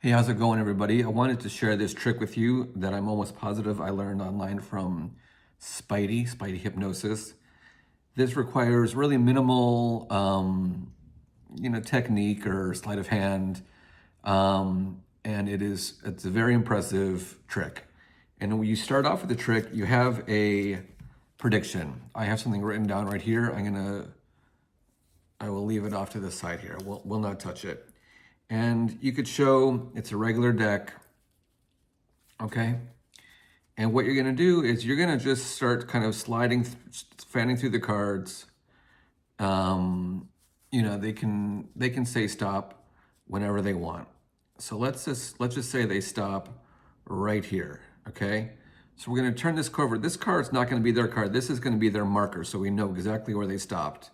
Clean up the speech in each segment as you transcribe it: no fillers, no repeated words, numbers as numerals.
Hey, how's it going, everybody? I wanted to share this trick with you that I'm almost positive I learned online from Spidey Hypnosis. This requires really minimal, technique or sleight of hand, and it's a very impressive trick. And when you start off with the trick, you have a prediction. I have something written down right here. I will leave it off to the side here. We'll not touch it. And you could show it's a regular deck, okay? And what you're gonna do is you're gonna just start kind of fanning through the cards. They can say stop whenever they want. So let's just say they stop right here, okay? So we're gonna turn this cover. This card's not gonna be their card. This is gonna be their marker, so we know exactly where they stopped,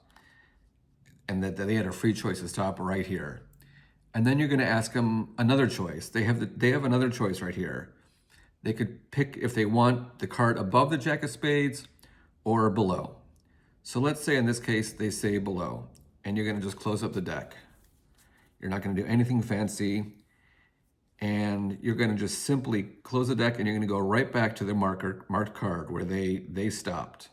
and that they had a free choice to stop right here. And then you're going to ask them another choice. They have another choice right here. They could pick if they want the card above the Jack of Spades or below. So let's say in this case they say below, and you're going to just close up the deck. You're not going to do anything fancy, and you're going to just simply close the deck, and you're going to go right back to the marked card where they stopped.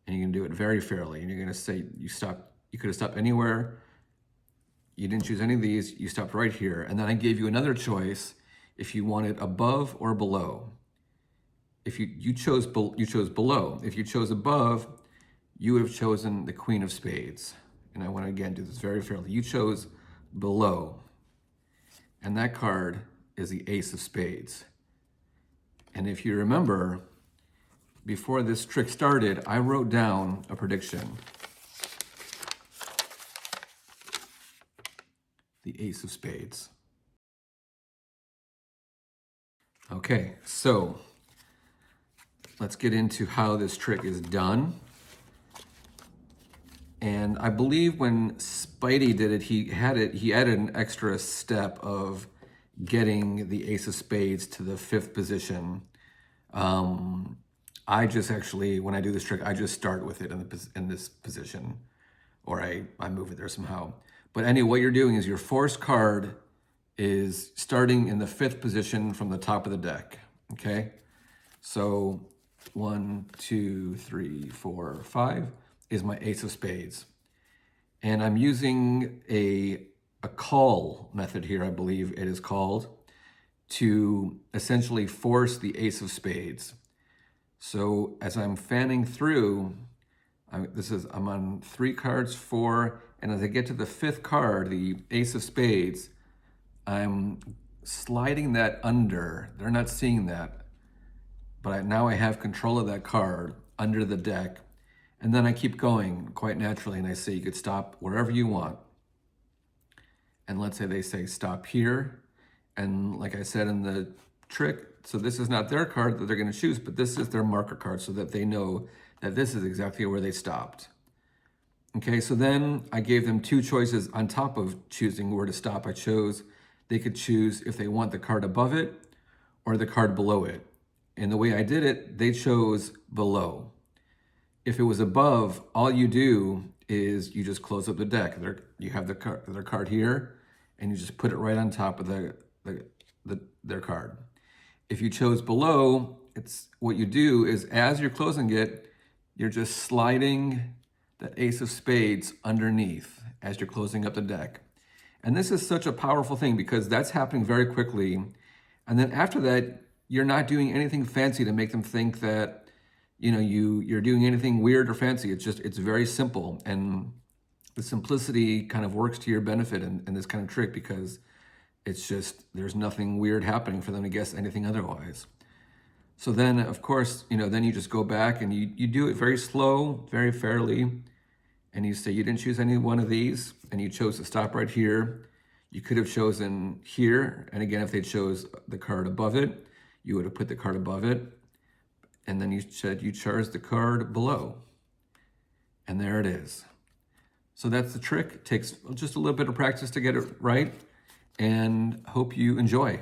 And you can do it very fairly. And you're going to say you stopped. You could have stopped anywhere. You didn't choose any of these, you stopped right here. And then I gave you another choice if you want it above or below. If you chose below. If you chose above, you would have chosen the Queen of Spades. And I want to again do this very fairly. You chose below. And that card is the Ace of Spades. And if you remember, before this trick started, I wrote down a prediction. The Ace of Spades. Okay, so let's get into how this trick is done. And I believe when Spidey did it, he added an extra step of getting the Ace of Spades to the 5th position. I just actually, when I do this trick, I just start with it in this position, or I move it there somehow. But anyway, what you're doing is your forced card is starting in the 5th position from the top of the deck, okay? So 1, 2, 3, 4, 5 is my Ace of Spades. And I'm using a call method here, I believe it is called, to essentially force the Ace of Spades. So as I'm fanning through, I'm on 3 cards, 4, and as I get to the 5th card, the Ace of Spades, I'm sliding that under. They're not seeing that, but now I have control of that card under the deck. And then I keep going quite naturally, and I say you could stop wherever you want. And let's say they say stop here. And like I said in the trick, so this is not their card that they're going to choose, but this is their marker card so that they know that this is exactly where they stopped. Okay, so then I gave them 2 choices on top of choosing where to stop. They could choose if they want the card above it or the card below it. And the way I did it, they chose below. If it was above, all you do is you just close up the deck. You have their card here, and you just put it right on top of their card. If you chose below, what you do is as you're closing it, you're just sliding that Ace of Spades underneath as you're closing up the deck. And this is such a powerful thing because that's happening very quickly. And then after that, you're not doing anything fancy to make them think that, you're doing anything weird or fancy. It's very simple. And the simplicity kind of works to your benefit in this kind of trick because there's nothing weird happening for them to guess anything otherwise. So then, of course, then you just go back and you do it very slow, very fairly. And you say you didn't choose any one of these, and you chose to stop right here. You could have chosen here. And again, if they chose the card above it, you would have put the card above it. And then you said you chose the card below. And there it is. So that's the trick. It takes just a little bit of practice to get it right. And hope you enjoy.